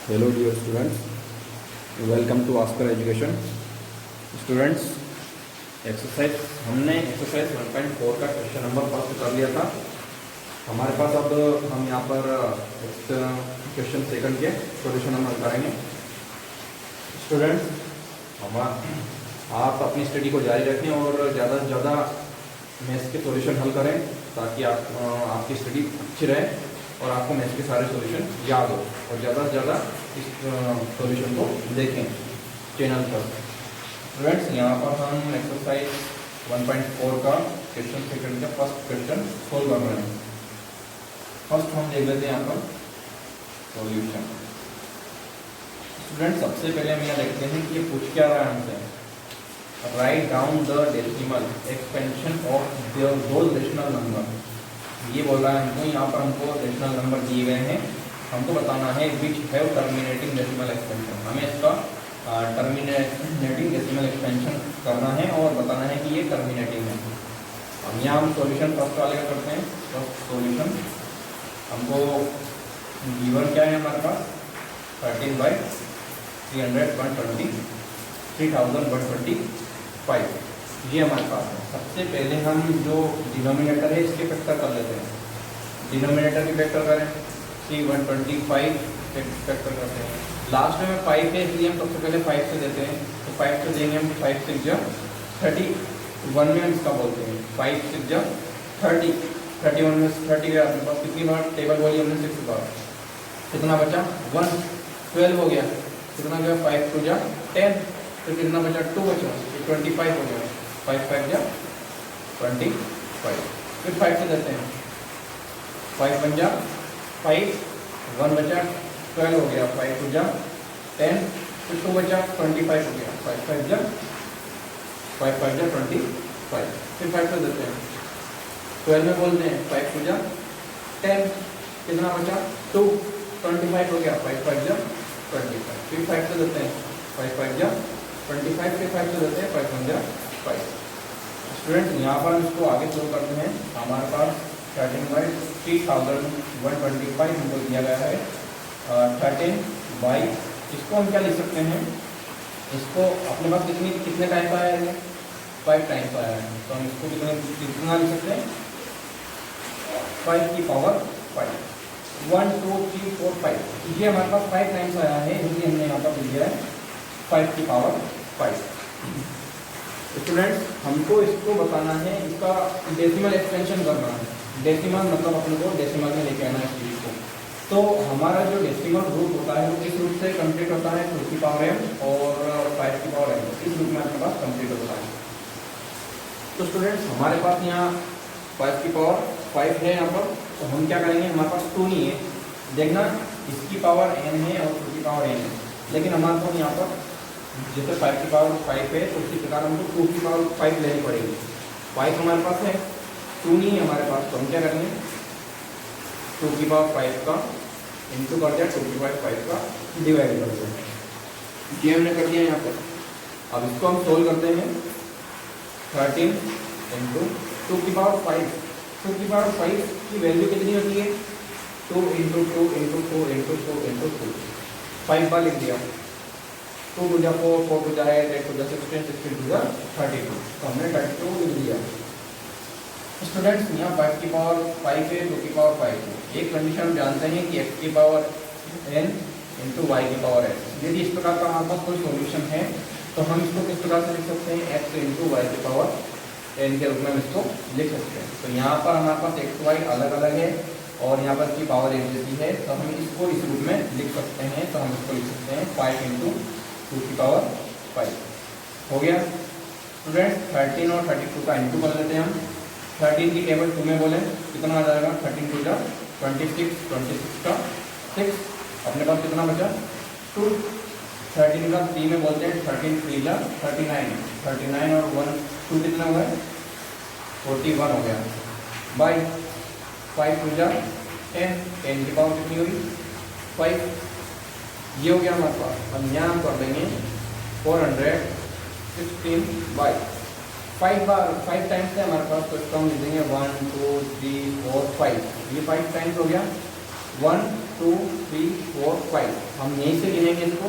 Hello dear students, welcome to Oscar Education. Students, हमने exercise 1.4 का question number first कर लिया था। हमारे पास अब हम यहाँ पर क्वेश्चन सेकंड के सॉल्यूशन हम हल करेंगे। स्टूडेंट्स, आप अपनी स्टडी को जारी रखें और ज़्यादा से ज़्यादा मैथ्स के सॉल्यूशन हल करें ताकि आपकी स्टडी अच्छी रहे और आपको मैथ्स के सारे सॉल्यूशन याद हो और ज़्यादा से ज़्यादा इस सॉल्यूशन को देखें चैनल पर। स्टूडेंट्स, यहाँ पर हम एक्सरसाइज 1.4 का क्वेश्चन सेकंड का फर्स्ट क्वेश्चन सोल्व कर रहे हैं। फर्स्ट हम देख लेते हैं यहाँ पर सॉल्यूशन। स्टूडेंट्स, सबसे पहले हम यहाँ देखते हैं कि ये पूछ क्या रहा है हमसे। Write down the decimal expansion of those rational number. ये बोल रहा है हमको, यहाँ पर हमको रेशनल नंबर दिए गए हैं, हमको बताना है which have terminating decimal expansion. हमें इसका टर्मिनेटिंग डेसिमल एक्सपेंशन करना है और बताना है कि ये टर्मिनेटिंग है। हम यहाँ हम सॉल्यूशन फर्स्ट वाले का करते हैं। फर्स्ट सॉल्यूशन हमको गिवन क्या है हमारे पास 13/300/25 ये हमारे पास है। सबसे पहले हम जो डिनोमिनेटर है इसके फैक्टर कर लेते हैं। डिनोमिनेटर के फैक्टर करें 3/125 फैक्टर करते हैं। लास्ट में 5 है इसलिए हम सबसे पहले 5 से देते हैं, तो 5 से देंगे हम 5 6 जा 31 में हम इसका बोलते हैं 5 6 जा 30 31 में 30 गया अपने पास। कितनी बार टेबल बोली हमने 6 बार, कितना बचा 1 12 हो गया। कितना गया 5 2 जा 10, तो कितना बचा 2 बचा 25 हो गया। 5 5 जा 25, फिर 5 से देते हैं 5 बन जा 5 1 बचा 12 हो गया। 5 2 जा 10, फिर 2 बचा 25 हो गया। 5 5 जा 25, फिर 5 से देते हैं 12 में बोलते हैं 5 2 जा 10, कितना बचा 2 25 हो गया। 5 5 जा 25, फिर 5 से देते हैं 5 5 जा 25, फिर 5 से देते हैं 5 1 जा 5। स्टूडेंट्स, यहाँ पर इसको आगे शुरू करते हैं। हमारे पास 13/3125 हमको दिया गया है। 13 बाई इसको हम क्या लिख सकते हैं, इसको अपने पास कितने टाइम्स आया है 5 टाइम्स आया है, तो हम इसको कितना लिख सकते हैं 5 की पावर 5 1 2 3 4 5। ये हमारे पास 5 टाइम्स आया है इसलिए हमने यहाँ पर लिया है 5 की पावर 5। स्टूडेंट्स, हमको इसको बताना है, इसका डेसिमल एक्सपेंशन करना है। डेसिमल मतलब अपने को डेसिमल में लेके आना है इस चीज़ को। तो हमारा जो डेसिमल रूट होता है वो किस रूट से कंप्लीट होता है 2 की पावर m और 5 की पावर m, इस रूट में अपने पास कंप्लीट होता है। तो स्टूडेंट्स, हमारे पास यहाँ 5 की पावर 5 है यहाँ पर, तो हम क्या करेंगे, हमारे पास 2 नहीं है। देखना, इसकी पावर n है और 2 की पावर n है, लेकिन हमारे पास यहाँ पर जैसे 5 की पावर 5 है तो उसी प्रकार हमको 2 की पावर 5 लेनी पड़ेगी। 5 हमारे पास है, 2 नहीं है हमारे पास, तो हम क्या करेंगे 2 की पावर 5 का इंटू कर दिया 2 की पावर 5 का डिवाइड कर दिया। ये हमने कर दिया यहाँ पर। अब इसको हम सोल्व करते हैं। 13 इंटू 2 की पावर 5, 2 की पावर 5 की वैल्यू कितनी होती है 2 इंटू 2 इंटू 2 इंटू 2 इंटू 2, 5 बार लिख दिया। 2 टू जा 4, 4 टू जा 8, 8 टू जा 16, 16 टू जा 32, तो हमने 32 लिख दिया। स्टूडेंट्स, यहाँ 5 की पावर 5 है, 2 की पावर 5 है। एक कंडीशन हम जानते हैं कि x की पावर n इंटू वाई की पावर n। यदि इस प्रकार का हमारे पास कोई सॉल्यूशन है तो हम इसको किस प्रकार से लिख सकते हैं x इंटू वाई की पावर n के रूप में हम इसको लिख सकते हैं। तो यहाँ पर हमारे पास x y अलग अलग है और यहाँ पर इसकी पावर एक जैसी है, तो हम इसको इस रूप में लिख सकते हैं। तो हम इसको लिख सकते हैं 5 इंटू 2 की पावर 5 हो गया। स्टूडेंट्स, 13 और 32 का इंटू कर लेते हैं हम। 13 की टेबल 2 में बोले कितना आ जाएगा 13 2 जा 26, 26 का 6, अपने पास कितना बचा 2। 13 का 3 में बोलते हैं 13 3 जा 39, 39 और 1 2 कितना हुआ है 41 हो गया। बाई 5 2 जा 10, 10 की पावर कितनी हुई 5, ये हो गया हमारे पास। हम यहाँ कर देंगे 416 बाई 5 बार 5 टाइम्स है हमारे पास, तो इसका हम लिख देंगे 1 2 3 4 5। ये 5 टाइम्स हो गया 1 2 3 4 5, हम यहीं से गिनेंगे इसको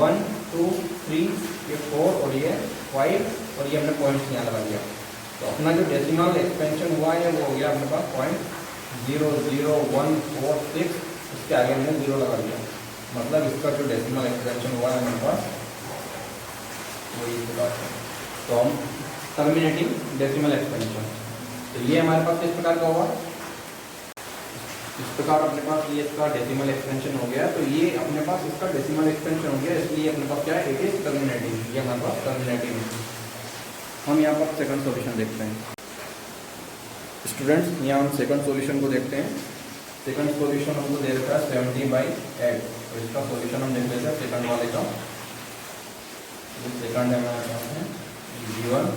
1 2 3, ये 4 और ये 5 और ये हमने पॉइंट्स यहाँ लगा दिया। तो अपना जो डेसिमल एक्सपेंशन हुआ है वो हो गया अपने पास 0.00146, इसके आगे हमने 0 लगा दिया, मतलब इसका जो डेसिमल एक्सपेंशन हुआ है हमारे पास वो इस प्रकार है। तो हम टर्मिनेटिंग डेसिमल एक्सपेंशन, तो ये हमारे पास किस प्रकार का हुआ, इस प्रकार अपने पास ये इसका डेसिमल एक्सपेंशन हो गया। तो ये अपने पास इसका डेसिमल एक्सपेंशन हो गया, इसलिए अपने पास क्या है, इट इज टर्मिनेटिंग, ये हमारे पास टर्मिनेटिंग है। हम यहाँ पर सेकंड सॉल्यूशन देखते हैं स्टूडेंट्स, यहाँ हम सेकंड सॉल्यूशन को देखते हैं। सेकंड सॉल्यूशन हमको दे रखा है 70/8, तो इसका सॉल्यूशन हम देख लेते हैं सेकंड वाले का। जो सेकंड है हमारे पास है G1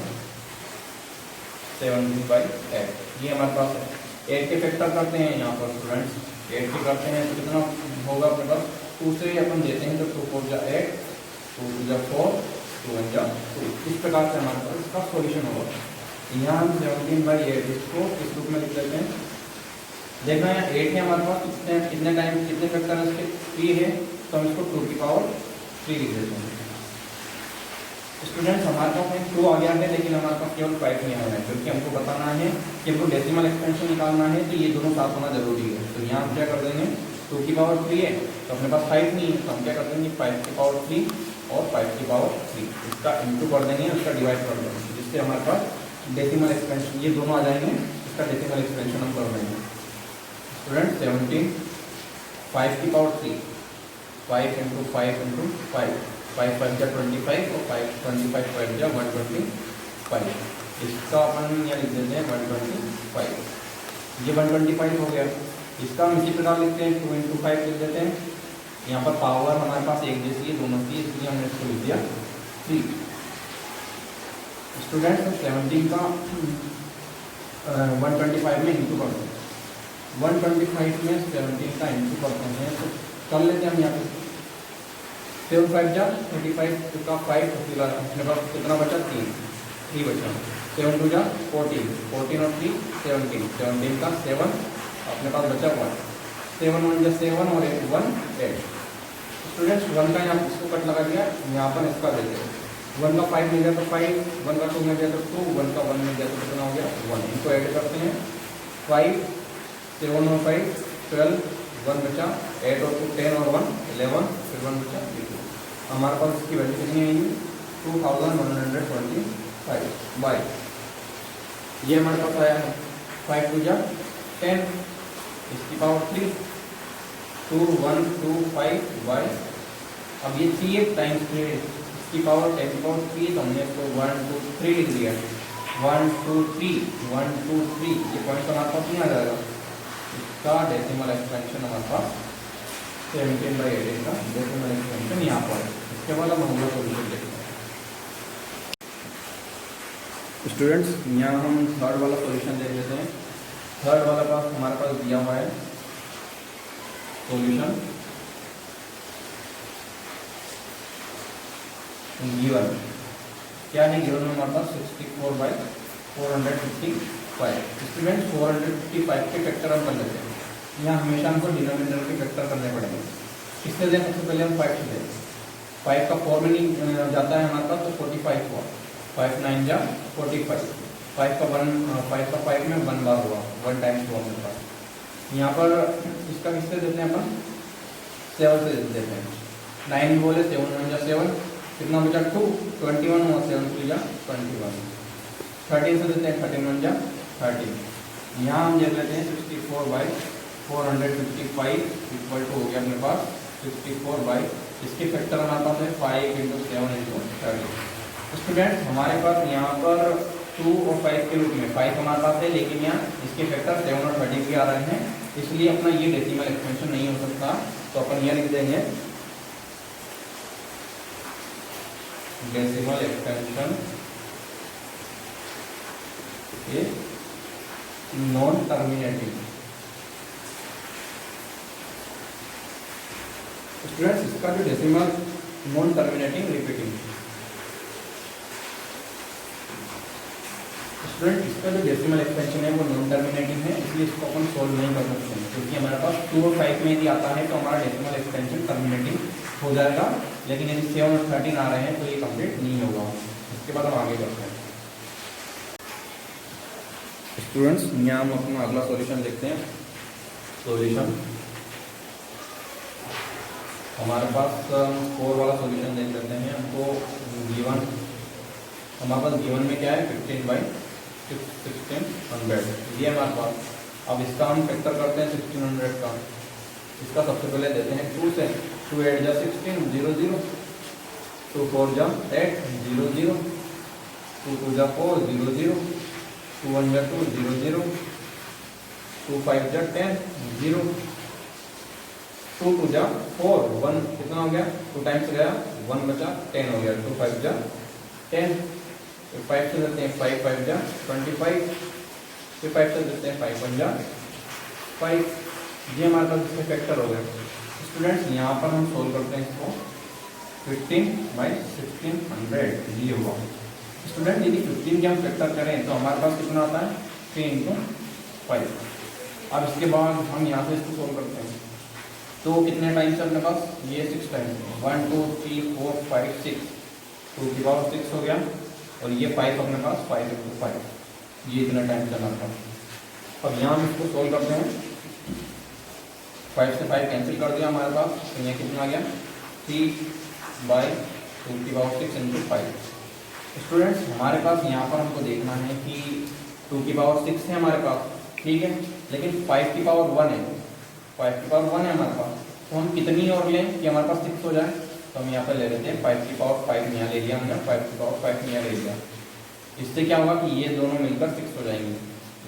70/8, ये हमारे पास है। 8 के फैक्टर करते हैं यहाँ पर स्टूडेंट्स, 8 के करते हैं तो कितना होगा अपने पास, 2 से अपन देते हैं तो 2 4 जा 8, 2 2 जा 4, 2 1 जा 2, इस प्रकार से हमारे पास इसका सॉल्यूशन होगा। यहाँ हम 17/8 इसको इस रूप में लिख लेते हैं। देखना है 8 है हमारे पास, कितने टाइम कितने फैक्टर है इसके, 3 है, तो हम इसको 2 की पावर 3 लिख देते हैं। स्टूडेंट्स हमारे पास 2 आ गया है, लेकिन हमारे पास केवल 5 नहीं आ रहा है, क्योंकि हमको बताना है कि हमको डेसिमल एक्सपेंशन निकालना है, तो ये दोनों साथ होना जरूरी है। तो यहाँ हम क्या कर देंगे, 2 की पावर 3 है, तो अपने पास 5 नहीं है, तो हम क्या कर देंगे 5 की पावर 3 और 5 की पावर 3, इसका इंटू कर देंगे, उसका डिवाइड कर देंगे, जिससे हमारे पास डेसिमल एक्सपेंशन ये दोनों आ जाएंगे, इसका डेसिमल एक्सपेंशन हम कर देंगे। स्टूडेंट 17 5 की पावर 3, 5 इंटू 5 इंटू 5, 5 5 जा 25 और 5 25 5 जा 125, इसका अपन यहाँ लिख देते हैं 125, ये 125 हो गया। इसका हम इसी प्रकार लिखते हैं 2 इंटू 5 लिख देते हैं। यहाँ पर पावर हमारे पास एक जैसी है दोनों की, इसलिए हमने इसको लिख दिया 3। स्टूडेंट्स 17 का 125 में इंटू करते हैं, 125 में 17 का इंटू करते हैं, तो कर लेते हैं हम यहाँ पे 7 5 जा 35 का 5, अपने पास कितना बचा 3 बचा, 7 2 जा 14, 14 और 3 17, 17 का 7, अपने पास बचा 1, 7 1 जा 7 और 1 8। स्टूडेंट्स 1 का यहाँ इसको कट लगा दिया, यहाँ पर इसका देते हैं 1 का 5 मिल गया तो 5, 1 का 2 मिल गया तो 2, 1 का 1 मिल गया तो कितना हो गया 1, इनको ऐड करते हैं 5 7 और 5 12, 1 बचा, 8 और 2 10 और 1 11, फिर 1 बचा 2। हमारे पास इसकी वैल्यू कितनी आएगी 2125 बाई, ये हमारे पास आया है 5 2 जा 10, इसकी पावर 3, 2 1 2 5 बाई, अब ये 3 टाइम्स 3 इसकी पावर 10 की पावर 3, तो हमने इसको 1 2 3 लिख दिया, 1 2 3 1 2 3, ये पॉइंट हमारे पास नहीं आ जाएगा। इसका डेसिमल एक्सपेंशन हमारे पास 17/8 का डेसिमल एक्सपेंशन यहाँ पर है। इसके बाद हम अगला सॉल्यूशन देखते हैं स्टूडेंट्स, यहाँ हम थर्ड वाला सॉल्यूशन देख लेते हैं। थर्ड वाला पास हमारे पास दिया हुआ है सॉल्यूशन गिवन, क्या है गिवन में हमारे पास 64/455। स्टूडेंट 455 के फैक्टर हम कर लेते हैं, यहाँ हमेशा हमको डिनोमिनेटर के फैक्टर करने पड़ेंगे। किससे दें, सबसे पहले हम 5 से दें, 5 का 4 में नहीं जाता है हमारे पास, तो 45 हुआ, 5 9 जा 45, 5 का 5 में 1 बार हुआ, 1 टाइम्स हुआ हमारे पास। यहाँ पर इसका किससे देते हैं अपन 7 से देते हैं, 9 बोले 7 1 जा 7, कितना बचा 2, 21 हुआ, 7 3 जा 21, 13 से देते हैं 13 1 जा 13। यहाँ हम देख लेते हैं 64/455 इक्वल टू हो गया अपने पास 64 इसके फैक्टर हमारे पास है 5 × 7 × 30। स्टूडेंट हमारे पास यहाँ पर 2 और 5 के रूप में 5 हमारे पास है, लेकिन यहाँ इसके फैक्टर 7 और 30 भी आ रहे हैं, इसलिए अपना ये डेसिमल एक्सपेंशन नहीं हो सकता। तो अपन ये लिख देंगे decimal expansion non terminating. Students इसका जो decimal non terminating repeating, student इसका जो डेसिमल एक्सपेंशन है वो नॉन टर्मिनेटिंग है, इसलिए इसको अपन सोल्व नहीं कर सकते हैं, क्योंकि हमारे पास 2 और 5 में यदि आता है तो हमारा डेसिमल एक्सपेंशन टर्मिनेटिंग हो जाएगा, लेकिन यदि 7 और 13 आ रहे हैं तो ये कंप्लीट नहीं होगा। इसके बाद हम आगे बढ़ते हैं। स्टूडेंट्स यहाँ हम अपना अगला सॉल्यूशन देखते हैं। सॉल्यूशन हमारे पास 4 वाला सॉल्यूशन देख लेते हैं। हमको गिवन, हमारे पास गिवन में क्या है 15/1600 ये हमारे पास। अब इसका हम फैक्टर करते हैं 1600 का। इसका सबसे पहले देते हैं 2 से, 2 8 जा 16 0 0, 2 4 जा 8 0 0, 2 2 जा 4 0 0, 2 1 जा 2 0 0, 2 5 जा 10 0, 2 2 जा 4 1 कितना हो गया 2 टाइम्स गया 1 बचा 10 हो गया, 2 5 जा 10, फिर 5 से देते हैं 5 5 जा 25, फिर 5 से देते हैं 5 1 जा 5। ये हमारे पास इसके फैक्टर हो गए। स्टूडेंट्स यहाँ पर हम सोल्व करते हैं इसको 15/1600 ये हुआ। स्टूडेंट यदि 15 के हम फैक्टर करें तो हमारे पास कितना आता है 3 × 5। अब इसके बाद हम यहाँ से इसको सोल्व करते हैं तो कितने टाइम्स है अपने पास, ये 6 टाइम्स, 1 2 3 4 5 6, 2 की पावर 6 हो गया, और ये 5 अपने पास 5 × 5, ये इतना टाइम चला था। अब यहाँ हम इसको सोल्व करते हैं, 5 से 5 कैंसिल कर दिया हमारे पास, तो ये कितना आ गया 3/2 की पावर 6 × 5। स्टूडेंट्स हमारे पास यहाँ पर हमको देखना है कि 2 की पावर 6 है हमारे पास, ठीक है, लेकिन 5 की पावर 1 है, 5 की पावर 1 है हमारे पास, तो हम कितनी और लें कि हमारे पास 6 हो जाए, तो हम यहाँ पर ले लेते हैं 5 की पावर 5 यहाँ ले लिया हमने, 5 की पावर 5 यहाँ ले लिया। इससे क्या होगा कि ये दोनों मिलकर 6 हो जाएंगे।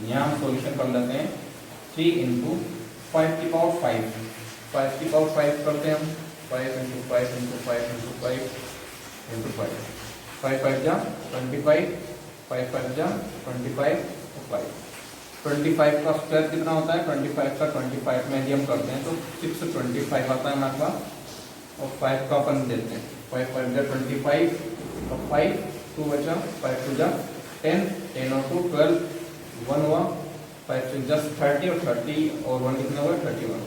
यहाँ हम सॉल्यूशन कर लेते हैं 3 × 5 की पावर 5, 5 की पावर 5 करते हैं हम, 5 × 5 × 5 × 5 × 5, 5 5 जा 25, 5 5 जा 25, तो 5, 25 का स्क्वायर कितना होता है 25 का 25 में यदि हम करते हैं तो 625 आता है हमारे पास, और 5 का अपन देते हैं 5 5 जा 25, और 5 2 बचा, 5 2 जा 10, 10 और 2 12, 1 हुआ, 5 6 जा 30, और 30 और 1 कितना हुआ 31,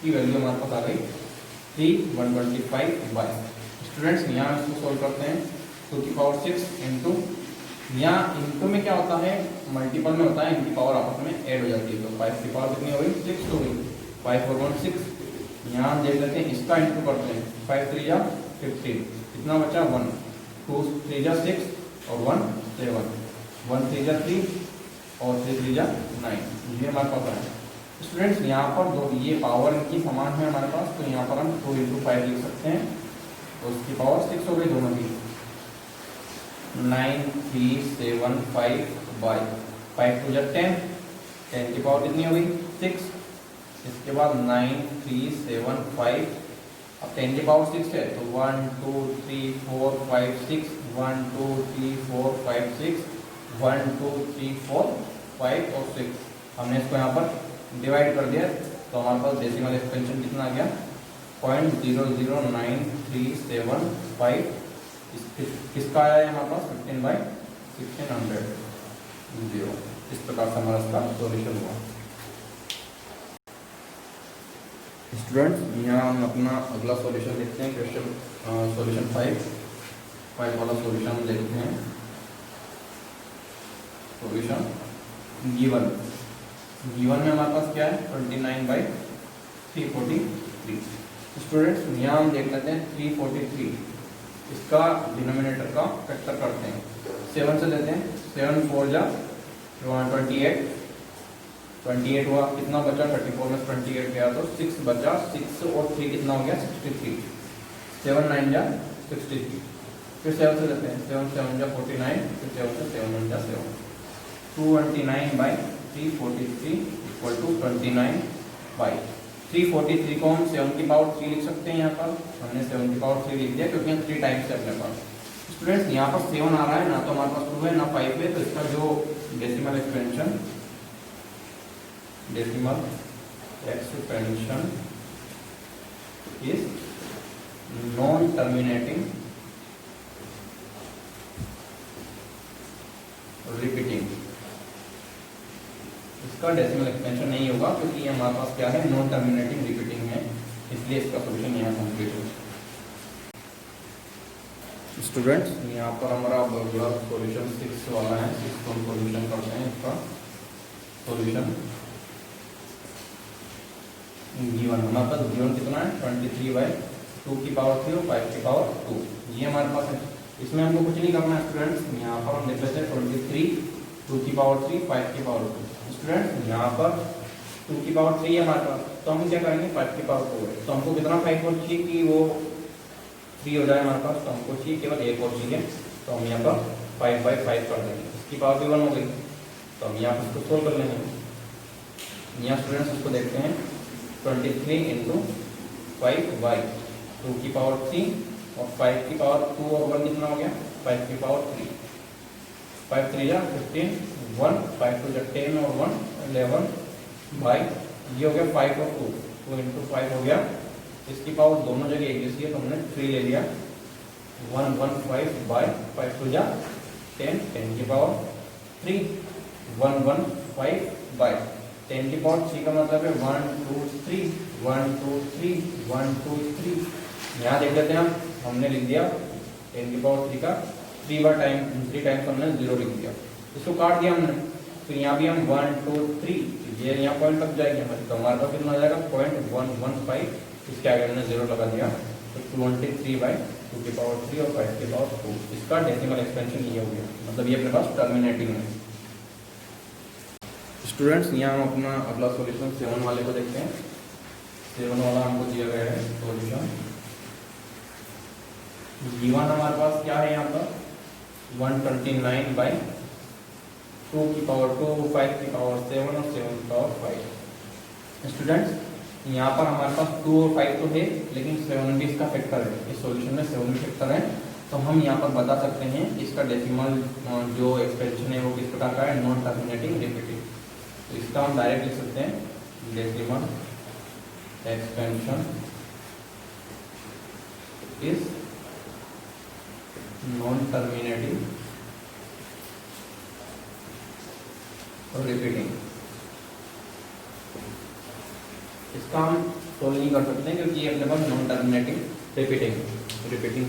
की वैल्यू हमारे पास आ गई 3/125। स्टूडेंट्स यहाँ इसको सोल्व करते हैं 2 की पावर 6 इंटू, यहाँ इंटू में क्या होता है मल्टीपल में होता है, इनकी पावर आपस में ऐड हो जाती है, तो 5 की पावर कितनी हो गई 6 हो गई, 5 और 1 6। यहाँ हम देख लेते हैं इसका इंटू करते हैं, 5 3 जा 15, कितना बचा 1, 2 3 जा 6 और 1 7, 1 3 जा 3 और 3 3 जा 9, ये हमारे पास है। स्टूडेंट्स यहाँ पर दो ये पावर इनकी समान है हमारे पास, तो यहाँ पर हम 2 × 5 लिख सकते हैं, तो उसकी पावर 6 हो गई दोनों की, 9375 5 2 जा 10, 10 की पावर कितनी हो गई 6, इसके बाद 9375, अब 10 की पावर 6 है तो 1 2 3 4 5 6, 1 2 3 4 5 6, 1 2 3 4 5 और 6, हमने इसको यहाँ पर डिवाइड कर दिया, तो हमारे पास डेसिमल एक्सपेंशन कितना आ गया 0.009375, किसका आया है हमारे पास 15/1600। इस प्रकार से हमारा इसका सॉल्यूशन हुआ। स्टूडेंट्स यहाँ हम अपना अगला सॉल्यूशन देखते हैं, क्वेश्चन सॉल्यूशन 5 वाला सॉल्यूशन हम देखते हैं। सॉल्यूशन गिवन में हमारे पास क्या है 29/343। स्टूडेंट्स यहाँ हम देख लेते हैं 343, इसका डिनोमिनेटर का फैक्टर करते हैं, 7 से देते हैं, 7 4 जा 28, 28 हुआ, कितना बचा 34 में 28 गया तो 6 बचा, 6 और 3 कितना हो गया 63, 7 9 जा 63, फिर 7 से देते हैं, 7 7 जा 49, फिर 7 से 7 1 जा 7, 229/343 इक्वल टू 29/343 को हम 7 की पावर 3 लिख सकते हैं। यहाँ पर हमने 7 की पावर 3 लिख दिया क्योंकि हम 3 टाइम्स है अपने पास। स्टूडेंट्स यहाँ पर 7 आ रहा है, ना तो हमारे पास 2 है ना 5 है, तो इसका जो decimal expansion is non terminating repeating. इसका डेसिमल एक्सपेंशन नहीं होगा क्योंकि ये हमारे पास क्या है, नॉन टर्मिनेटिंग रिपीटिंग है, इसलिए इसका सोल्यूशन यहाँ कंप्लीट हो। स्टूडेंट्स यहाँ पर हमारा अगला सोल्यूशन 6 वाला है। 6 को हम सोल्यूशन करते हैं। इसका सोल्यूशन G1 हमारे पास G1 कितना है 23/2 और 5 की पावर 2 ये हमारे पास है। इसमें हमको कुछ नहीं करना है स्टूडेंट्स। यहाँ पर हम देख लेते हैं 23 2 की पावर 3 5 की पावर 2। स्टूडेंट्स यहाँ पर 2 की पावर 3 है हमारे पास, तो हम क्या करेंगे 5 की पावर 2 है, तो हमको कितना 5 और चाहिए कि वो 3 हो जाए हमारे पास, तो हमको चाहिए केवल एक और चाहिए, तो हम यहाँ पर 5/5 कर देंगे। इसकी पावर भी 1 हो गई, तो हम यहाँ पर इसको सोल्व कर लेंगे। यहाँ स्टूडेंट्स इसको देखते हैं 23 × 5/2 की पावर 3 और 5 की पावर 2 और 1 कितना हो गया 5 की पावर 3। 5 3 जा 15 1 5 2 जा 10 और 1 11 बाई ये हो गया 5 और 2 2 × 5 हो गया। इसकी पावर दोनों जगह एक जैसी है तो हमने 3 ले लिया। 115 बाई 5 2 जा 10 10 की पावर 3 115 बाई 10 की पावर 3 का मतलब है 1 2 3 1 2 3 1 2 3। यहाँ देख लेते हैं हमने लिख दिया 10 की पावर 3 का 3 टाइम्स हमने 0 लिख दिया, इसको काट दिया हमने। फिर यहाँ भी हम 1 2 3 ये यहाँ पॉइंट लग जाएगी हमारे, तो हमारे पास कितना आ जाएगा 0.115, इसके आगे हमने 0 लगा दिया, तो 23/2 की पावर 3 और 5 की पावर 2। इसका डेसिमल एक्सपेंशन ये हो गया, मतलब ये अपने पास टर्मिनेटिंग है। स्टूडेंट्स यहाँ हम अपना अगला सॉल्यूशन 7 वाले को देखते हैं। 7 वाला हमको दिया गया है सॉल्यूशन। G1 हमारे पास क्या है यहाँ पर 129/2 की पावर 2 5 की पावर 7 और 7 की पावर 5। स्टूडेंट्स यहाँ पर हमारे पास 2 और 5 तो है, लेकिन 7 भी इसका फैक्टर है। इस सॉल्यूशन में 7 भी फैक्टर है, तो हम यहाँ पर बता सकते हैं इसका डेसिमल जो एक्सपेंशन है वो किस प्रकार का है, नॉन टर्मिनेटिंग रिपीटिंग। तो इसका हम डायरेक्ट लिख सकते हैं decimal expansion is non terminating repeating. इसका हम सोल्व नहीं कर सकते क्योंकि ये अपने पास नॉन टर्मिनेटिंग रिपीटिंग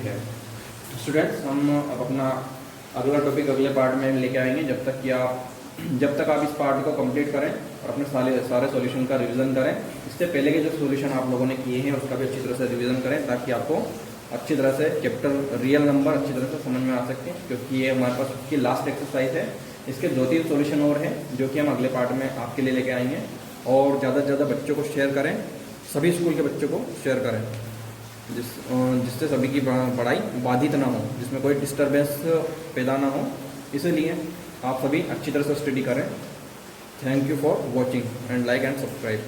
है। स्टूडेंट्स हम अब अपना अगला टॉपिक अगले पार्ट में लेके आएंगे। जब तक आप इस पार्ट को कंप्लीट करें और अपने सारे सॉल्यूशन का रिवीजन करें। इससे पहले के जो सॉल्यूशन आप लोगों ने किए हैं उसका भी अच्छी तरह से रिवीजन करें, ताकि आपको अच्छी तरह से चैप्टर रियल नंबर अच्छी तरह से समझ में आ सके, क्योंकि ये हमारे पास उसकी लास्ट एक्सरसाइज है। इसके 2-3 सॉल्यूशन और हैं जो कि हम अगले पार्ट में आपके लिए लेके आएंगे। और ज़्यादा से ज़्यादा बच्चों को शेयर करें, सभी स्कूल के बच्चों को शेयर करें, जिससे सभी की पढ़ाई बाधित ना हो, जिसमें कोई डिस्टर्बेंस पैदा ना हो। इसलिए आप सभी अच्छी तरह से स्टडी करें। Thank you for watching and like and subscribe.